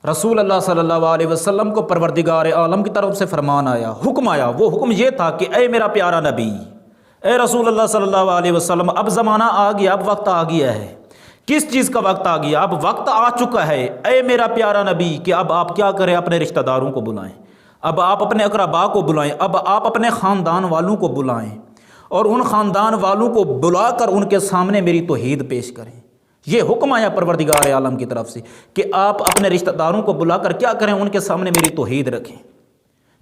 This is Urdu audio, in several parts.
رسول اللہ صلی اللہ علیہ وسلم کو پروردگار عالم کی طرف سے فرمان آیا، حکم آیا۔ وہ حکم یہ تھا کہ اے میرا پیارا نبی، اے رسول اللہ صلی اللہ علیہ وسلم، اب زمانہ آ گیا، اب وقت آ گیا ہے۔ کس چیز کا وقت آ گیا؟ اب وقت آ چکا ہے اے میرا پیارا نبی کہ اب آپ کیا کریں، اپنے رشتہ داروں کو بلائیں، اب آپ اپنے اقربا کو بلائیں، اب آپ اپنے خاندان والوں کو بلائیں اور ان خاندان والوں کو بلا کر ان کے سامنے میری توحید پیش کریں۔ یہ حکم آیا پروردگار عالم کی طرف سے کہ آپ اپنے رشتہ داروں کو بلا کر کیا کریں، ان کے سامنے میری توحید رکھیں،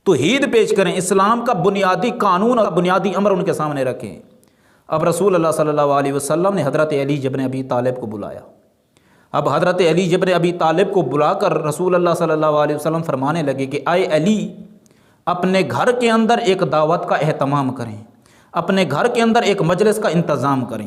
توحید پیش کریں، اسلام کا بنیادی قانون اور بنیادی امر ان کے سامنے رکھیں۔ اب رسول اللہ صلی اللہ علیہ وسلم نے حضرت علی ابن ابی طالب کو بلایا۔ اب حضرت علی ابن ابی طالب کو بلا کر رسول اللہ صلی اللہ علیہ وسلم فرمانے لگے کہ اے علی، اپنے گھر کے اندر ایک دعوت کا اہتمام کریں، اپنے گھر کے اندر ایک مجلس کا انتظام کریں۔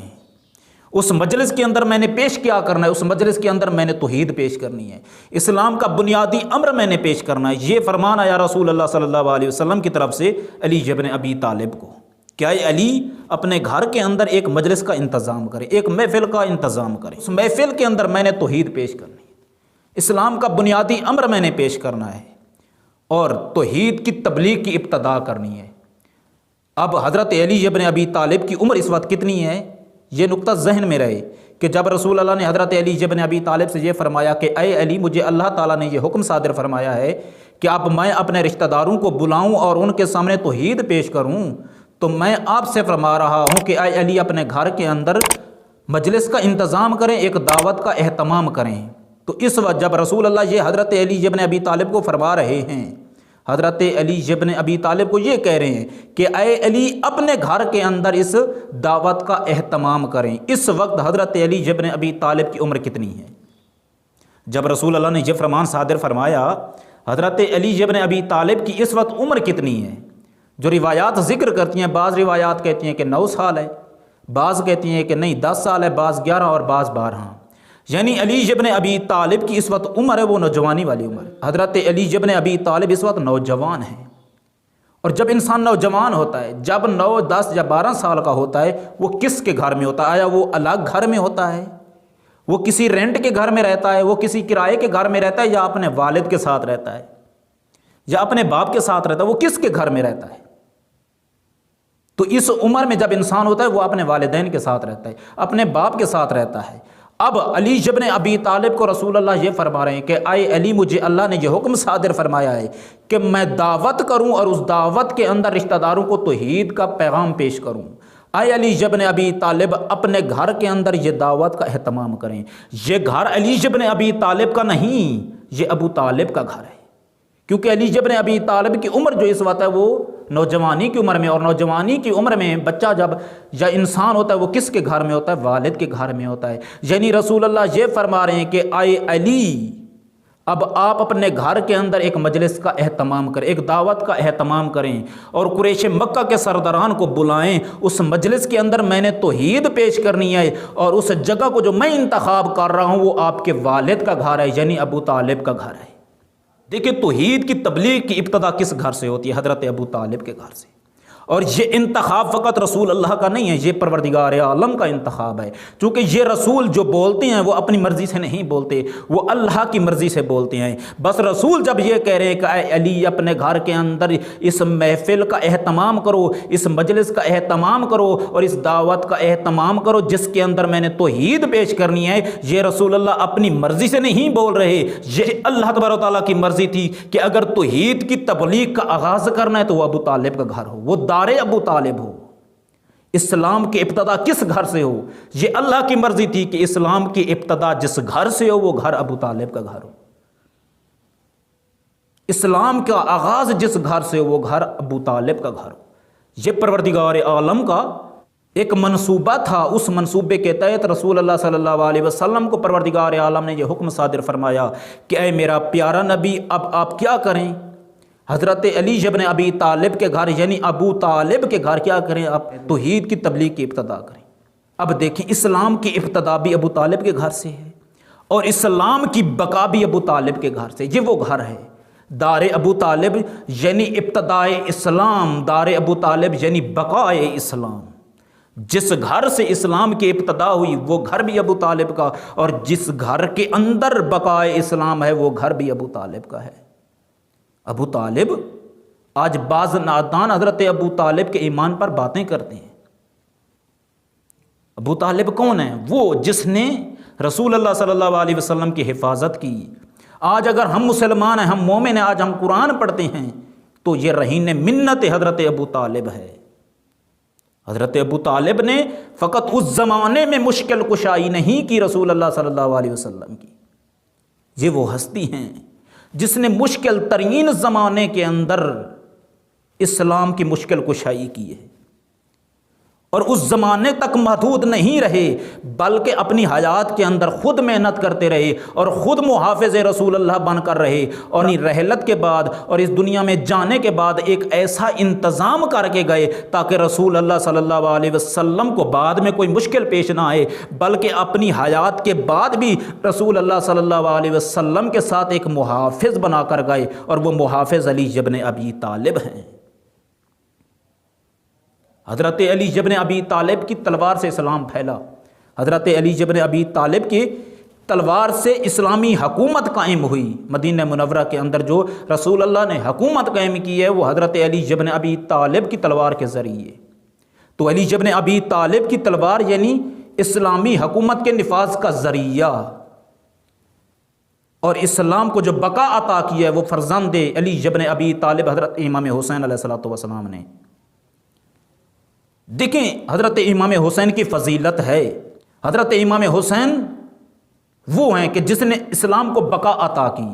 اس مجلس کے اندر میں نے پیش کیا کرنا ہے، اس مجلس کے اندر میں نے توحید پیش کرنی ہے، اسلام کا بنیادی امر میں نے پیش کرنا ہے۔ یہ فرمان آیا رسول اللہ صلی اللہ علیہ وسلم کی طرف سے علی ابن ابی طالب کو کہ اے علی، اپنے گھر کے اندر ایک مجلس کا انتظام کریں، ایک محفل کا انتظام کریں، اس محفل کے اندر میں نے توحید پیش کرنی ہے، اسلام کا بنیادی امر میں نے پیش کرنا ہے اور توحید کی تبلیغ کی ابتدا کرنی ہے۔ اب حضرت علی ابن ابی طالب کی عمر اس وقت کتنی ہے، یہ نقطہ ذہن میں رہے کہ جب رسول اللہ نے حضرت علی ابن ابی طالب سے یہ فرمایا کہ اے علی، مجھے اللہ تعالیٰ نے یہ حکم صادر فرمایا ہے کہ اب میں اپنے رشتہ داروں کو بلاؤں اور ان کے سامنے توحید پیش کروں، تو میں آپ سے فرما رہا ہوں کہ اے علی، اپنے گھر کے اندر مجلس کا انتظام کریں، ایک دعوت کا اہتمام کریں۔ تو اس وقت جب رسول اللہ یہ حضرت علی ابن ابی طالب کو فرما رہے ہیں، حضرت علی ابن ابی طالب کو یہ کہہ رہے ہیں کہ اے علی، اپنے گھر کے اندر اس دعوت کا اہتمام کریں۔ اس وقت حضرت علی ابن ابی طالب کی عمر کتنی ہے؟ جب رسول اللہ نے یہ فرمان صادر فرمایا، حضرت علی ابن ابی طالب کی اس وقت عمر کتنی ہے؟ جو روایات ذکر کرتی ہیں، بعض روایات کہتی ہیں کہ 9 سال ہے، بعض کہتی ہیں کہ نہیں 10 سال ہے، بعض 11 اور بعض 12۔ یعنی علی ابن ابی طالب کی اس وقت عمر ہے وہ نوجوانی والی عمر۔ حضرت علی ابن ابی طالب اس وقت نوجوان ہیں، اور جب انسان نوجوان ہوتا ہے، جب 9، 10 یا 12 سال کا ہوتا ہے، وہ کس کے گھر میں ہوتا ہے؟ آیا وہ الگ گھر میں ہوتا ہے، وہ کسی رینٹ کے گھر میں رہتا ہے، وہ کسی کرائے کے گھر میں رہتا ہے، یا اپنے والد کے ساتھ رہتا ہے، یا اپنے باپ کے ساتھ رہتا ہے؟ وہ کس کے گھر میں رہتا ہے؟ تو اس عمر میں جب انسان ہوتا ہے وہ اپنے والدین کے ساتھ رہتا ہے، اپنے باپ کے ساتھ رہتا ہے۔ اب علی ابن ابی طالب کو رسول اللہ یہ فرما رہے ہیں کہ اے علی، مجھے اللہ نے یہ حکم صادر فرمایا ہے کہ میں دعوت کروں اور اس دعوت کے اندر رشتہ داروں کو توحید کا پیغام پیش کروں۔ اے علی ابن ابی طالب، اپنے گھر کے اندر یہ دعوت کا اہتمام کریں۔ یہ گھر علی ابن ابی طالب کا نہیں، یہ ابو طالب کا گھر ہے، کیونکہ علی ابن ابی طالب کی عمر جو اس وقت ہے وہ نوجوانی کی عمر میں، اور نوجوانی کی عمر میں بچہ جب یا انسان ہوتا ہے وہ کس کے گھر میں ہوتا ہے؟ والد کے گھر میں ہوتا ہے۔ یعنی رسول اللہ یہ فرما رہے ہیں کہ اے علی، اب آپ اپنے گھر کے اندر ایک مجلس کا اہتمام کریں، ایک دعوت کا اہتمام کریں اور قریش مکہ کے سرداران کو بلائیں۔ اس مجلس کے اندر میں نے توحید پیش کرنی ہے، اور اس جگہ کو جو میں انتخاب کر رہا ہوں وہ آپ کے والد کا گھر ہے، یعنی ابو طالب کا گھر ہے۔ دیکھیں توحید کی تبلیغ کی ابتدا کس گھر سے ہوتی ہے؟ حضرت ابو طالب کے گھر سے۔ اور یہ انتخاب فقط رسول اللہ کا نہیں ہے، یہ پروردگار عالم کا انتخاب ہے، چونکہ یہ رسول جو بولتے ہیں وہ اپنی مرضی سے نہیں بولتے، وہ اللہ کی مرضی سے بولتے ہیں۔ بس رسول جب یہ کہہ رہے ہیں کہ اے علی، اپنے گھر کے اندر اس محفل کا اہتمام کرو، اس مجلس کا اہتمام کرو اور اس دعوت کا اہتمام کرو جس کے اندر میں نے توحید پیش کرنی ہے، یہ رسول اللہ اپنی مرضی سے نہیں بول رہے، یہ اللہ تبارک و تعالیٰ کی مرضی تھی کہ اگر توحید کی تبلیغ کا آغاز کرنا ہے تو وہ ابو طالب کا گھر ہو، وہ دار ابو طالب ہو۔ اسلام کی ابتدا کس گھر سے ہو؟ یہ اللہ کی مرضی تھی کہ اسلام کی ابتدا جس گھر سے ہو وہ گھر ابو طالب کا گھر ہو، اسلام کا آغاز جس گھر سے ہو وہ گھر ابو طالب کا گھر ہو۔ یہ پروردگار عالم کا ایک منصوبہ تھا، اس منصوبے کے تحت رسول اللہ صلی اللہ علیہ وسلم کو پروردگار عالم نے یہ حکم صادر فرمایا کہ اے میرا پیارا نبی، اب آپ کیا کریں؟ حضرت علی ابن ابی طالب کے گھر یعنی ابو طالب کے گھر کیا کریں؟ آپ توحید کی تبلیغ کی ابتدا کریں۔ اب دیکھیں، اسلام کی ابتدا بھی ابو طالب کے گھر سے ہے اور اسلام کی بقا بھی ابو طالب کے گھر سے۔ یہ وہ گھر ہے، دار ابو طالب یعنی ابتدائے اسلام، دار ابو طالب یعنی بقائے اسلام۔ جس گھر سے اسلام کی ابتدا ہوئی وہ گھر بھی ابو طالب کا، اور جس گھر کے اندر بقائے اسلام ہے وہ گھر بھی ابو طالب کا ہے۔ ابو طالب، آج بعض نادان حضرت ابو طالب کے ایمان پر باتیں کرتے ہیں۔ ابو طالب کون ہے؟ وہ جس نے رسول اللہ صلی اللہ علیہ وسلم کی حفاظت کی۔ آج اگر ہم مسلمان ہیں، ہم مومن ہیں، آج ہم قرآن پڑھتے ہیں تو یہ رہین منت حضرت ابو طالب ہے۔ حضرت ابو طالب نے فقط اس زمانے میں مشکل کشائی نہیں کی رسول اللہ صلی اللہ علیہ وسلم کی، یہ وہ ہستی ہیں جس نے مشکل ترین زمانے کے اندر اسلام کی مشکل کشائی کی ہے، اور اس زمانے تک محدود نہیں رہے بلکہ اپنی حیات کے اندر خود محنت کرتے رہے اور خود محافظ رسول اللہ بن کر رہے، اور رحلت کے بعد اور اس دنیا میں جانے کے بعد ایک ایسا انتظام کر کے گئے تاکہ رسول اللہ صلی اللہ علیہ وسلم کو بعد میں کوئی مشکل پیش نہ آئے، بلکہ اپنی حیات کے بعد بھی رسول اللہ صلی اللہ علیہ وسلم کے ساتھ ایک محافظ بنا کر گئے، اور وہ محافظ علی ابن ابی طالب ہیں۔ حضرت علی ابن ابی طالب کی تلوار سے اسلام پھیلا، حضرت علی ابن ابی طالب کی تلوار سے اسلامی حکومت قائم ہوئی۔ مدینہ منورہ کے اندر جو رسول اللہ نے حکومت قائم کی ہے وہ حضرت علی ابن ابی طالب کی تلوار کے ذریعے۔ تو علی ابن ابی طالب کی تلوار یعنی اسلامی حکومت کے نفاذ کا ذریعہ، اور اسلام کو جو بقا عطا کیا ہے وہ فرزند علی ابن ابی طالب حضرت امام حسین علیہ السلام نے۔ دیکھیں حضرت امام حسین کی فضیلت ہے، حضرت امام حسین وہ ہیں کہ جس نے اسلام کو بقا عطا کی،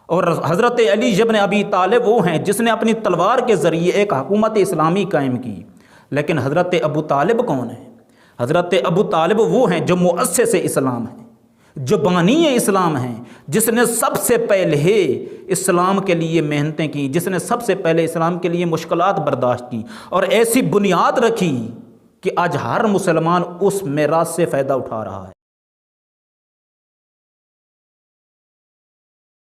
اور حضرت علی ابن ابی طالب وہ ہیں جس نے اپنی تلوار کے ذریعے ایک حکومت اسلامی قائم کی۔ لیکن حضرت ابو طالب کون ہیں؟ حضرت ابو طالب وہ ہیں جو مؤسس اسلام ہیں، جو بانی اسلام ہیں، جس نے سب سے پہلے اسلام کے لیے محنتیں کی، جس نے سب سے پہلے اسلام کے لیے مشکلات برداشت کی، اور ایسی بنیاد رکھی کہ آج ہر مسلمان اس میراث سے فائدہ اٹھا رہا ہے۔